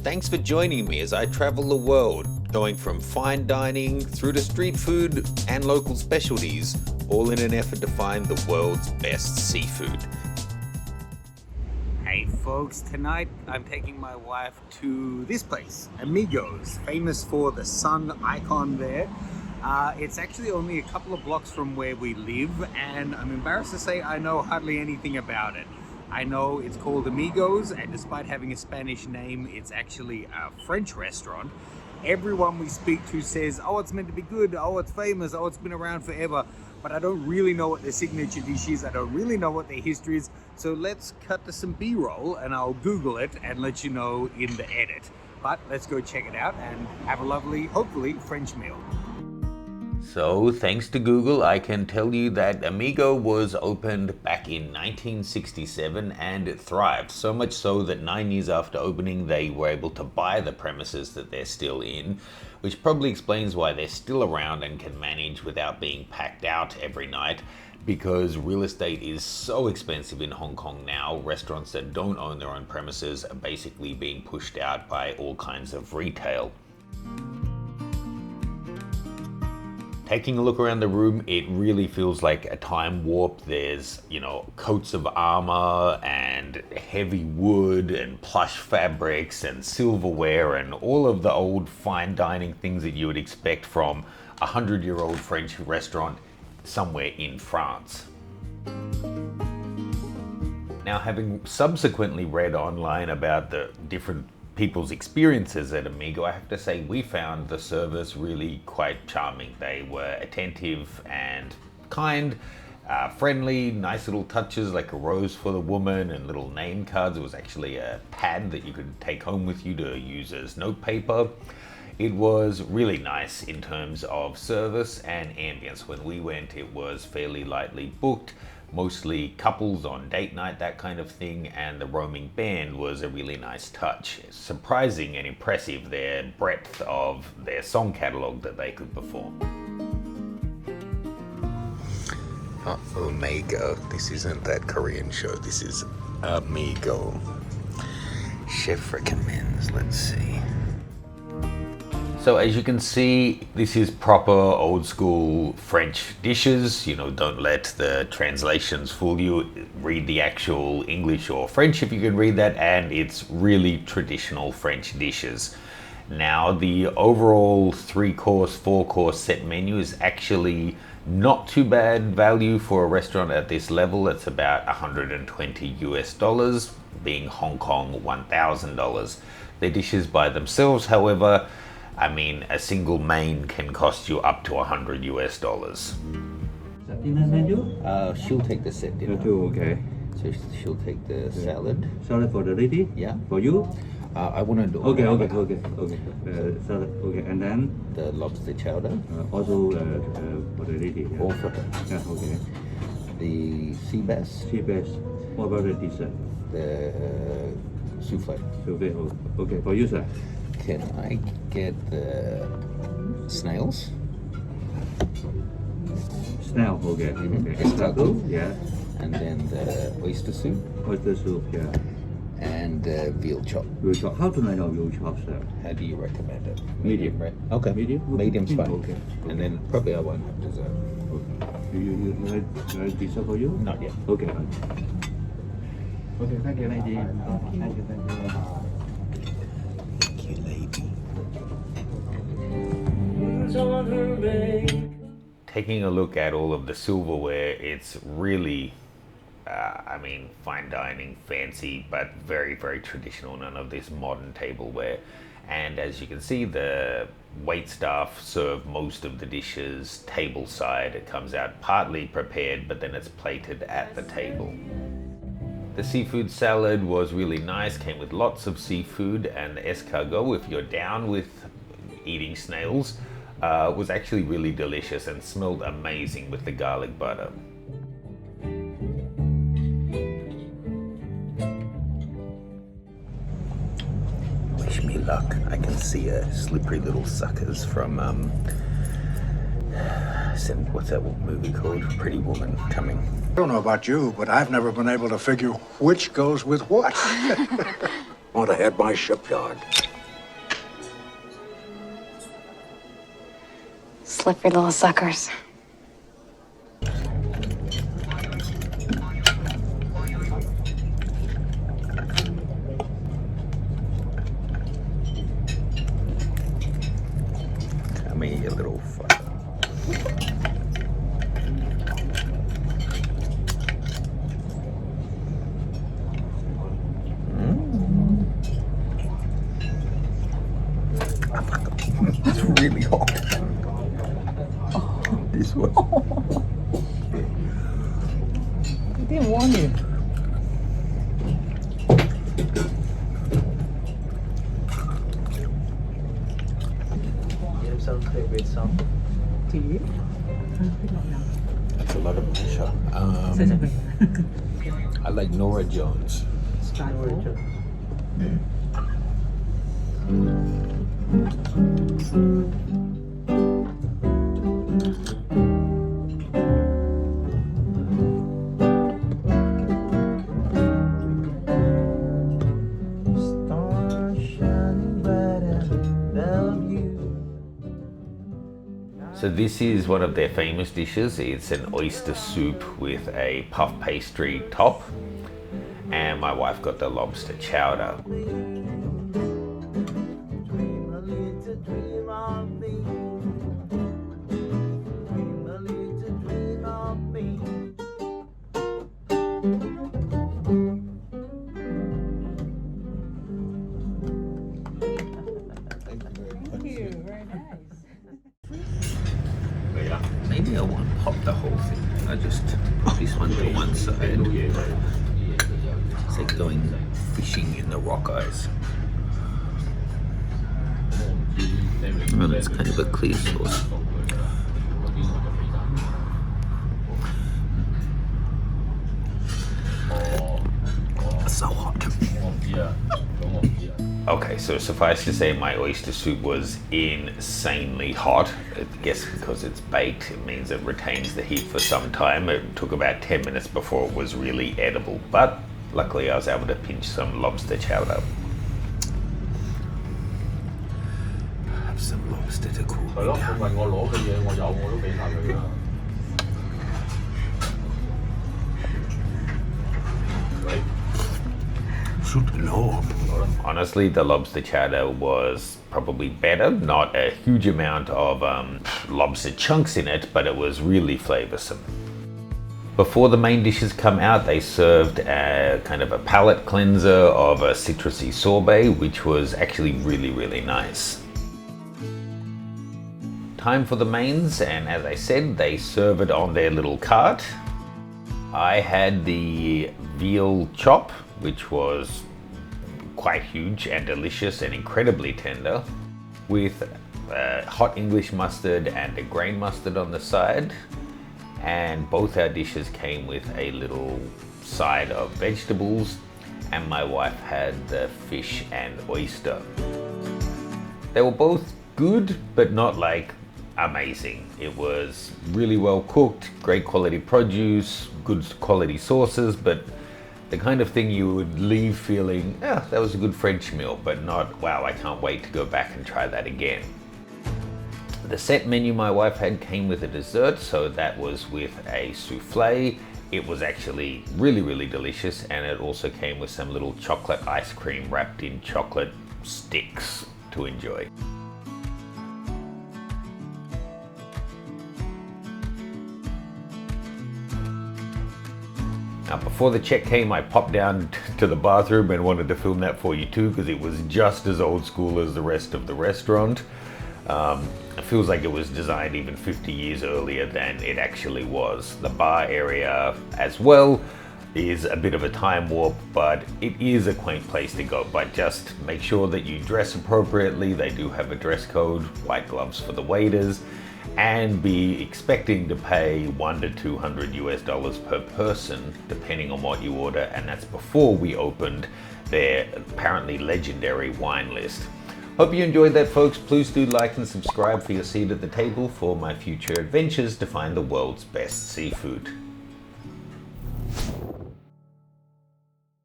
Thanks for joining me as I travel the world, going from fine dining through to street food and local specialties, all in an effort to find the world's best seafood. Hey folks, tonight I'm taking my wife to this place, Amigos, famous for the sun icon there. It's actually only a couple of blocks from where we live, and I'm embarrassed to say I know hardly anything about it. I know it's called Amigos, and despite having a Spanish name, it's actually a French restaurant. Everyone we speak to says, oh, it's meant to be good, oh, it's famous, oh, it's been around forever. But I don't really know what their signature dish is, I don't really know what their history is. So let's cut to some B-roll and I'll Google it and let you know in the edit. But let's go check it out and have a lovely, hopefully, French meal. So, thanks to Google, I can tell you that Amigo was opened back in 1967 and it thrived. So much so that 9 years after opening, they were able to buy the premises that they're still in, which probably explains why they're still around and can manage without being packed out every night, because real estate is so expensive in Hong Kong now. Restaurants that don't own their own premises are basically being pushed out by all kinds of retail. Taking a look around the room, it really feels like a time warp. There's, coats of armor and heavy wood and plush fabrics and silverware and all of the old fine dining things that you would expect from a 100-year-old French restaurant somewhere in France. Now, having subsequently read online about the different people's experiences at Amigo, I have to say we found the service really quite charming. They were attentive and kind, friendly, nice little touches like a rose for the woman and little name cards. It was actually a pad that you could take home with you to use as notepaper. It was really nice in terms of service and ambience. When we went, it was fairly lightly booked, mostly couples on date night, that kind of thing, and the roaming band was a really nice touch. Surprising and impressive, their breadth of their song catalogue that they could perform. Amigo, this isn't that Korean show, this is Amigo. Chef recommends, let's see. So as you can see, this is proper old school French dishes. Don't let the translations fool you. Read the actual English or French if you can read that, and it's really traditional French dishes. Now, the overall 3-course, 4-course set menu is actually not too bad value for a restaurant at this level. It's about $120 US, being Hong Kong $1,000. The dishes by themselves, however, a single main can cost you up to $100 US. Dinner menu? She'll take the set dinner. Okay. So she'll take the salad. Salad for the lady? Yeah. For you? I want to do Okay. Salad. Okay, and then the lobster chowder. Also for the lady. Yeah. All for her. Yeah. Okay. The sea bass. Sea bass. What about the dessert? The souffle. Souffle. Okay. For you, sir. Can I get the snails? Snail. Okay. Okay. Escargot. Yeah. And then the oyster soup. Oyster soup. Yeah. And veal chop. Veal chop. How do I know veal chop, sir? How do you recommend it? Medium. Right? Okay. Medium. Medium's fine. Okay. And then probably I won't have dessert. Okay. You like dessert for you? Not yet. Okay. Okay. Thank you, lady. Thank you. Thank you, lady. Taking a look at all of the silverware, it's really, fine dining, fancy, but very, very traditional. None of this modern tableware. And as you can see, the wait staff serve most of the dishes table side. It comes out partly prepared, but then it's plated at the table. The seafood salad was really nice, came with lots of seafood, and the escargot, if you're down with eating snails, was actually really delicious and smelled amazing with the garlic butter. Wish me luck. I can see slippery little suckers from what's that movie called? Pretty Woman coming. I don't know about you, but I've never been able to figure which goes with what. Want to head my shipyard. Slippery little suckers. Come here, you little fucker. It's really hot. This one. I didn't warn you. Give some with some tea. That's a lot of pressure. I like Nora Jones. So this is one of their famous dishes. It's an oyster soup with a puff pastry top, and my wife got the lobster chowder. Maybe I won't pop the whole thing. I just put this one to one side. It's like going fishing in the rock eyes. Well, it's kind of a clear sauce. So hot. Okay, so suffice to say my oyster soup was insanely hot. I guess because it's baked, it means it retains the heat for some time. It took about 10 minutes before it was really edible, but luckily I was able to pinch some lobster chowder. Have some lobster to cool me down. Honestly, the lobster chowder was probably better. Not a huge amount of lobster chunks in it, but it was really flavoursome. Before the main dishes come out, they served a kind of a palate cleanser of a citrusy sorbet, which was actually really, really nice. Time for the mains, and as I said, they serve it on their little cart. I had the veal chop, which was quite huge and delicious and incredibly tender, with hot English mustard and a grain mustard on the side. And both our dishes came with a little side of vegetables, and my wife had the fish and oyster. They were both good, but not like amazing. It was really well cooked, great quality produce, good quality sauces, but the kind of thing you would leave feeling, yeah, that was a good French meal, but not, wow, I can't wait to go back and try that again. The set menu my wife had came with a dessert, so that was with a souffle. It was actually really, really delicious, and it also came with some little chocolate ice cream wrapped in chocolate sticks to enjoy. Now, before the check came, I popped down to the bathroom and wanted to film that for you too, because it was just as old school as the rest of the restaurant. It feels like it was designed even 50 years earlier than it actually was. The bar area as well is a bit of a time warp, but it is a quaint place to go. But just make sure that you dress appropriately. They do have a dress code, white gloves for the waiters, and be expecting to pay $100 to $200 per person, depending on what you order. And that's before we opened their apparently legendary wine list. Hope you enjoyed that, folks. Please do like and subscribe for your seat at the table for my future adventures to find the world's best seafood.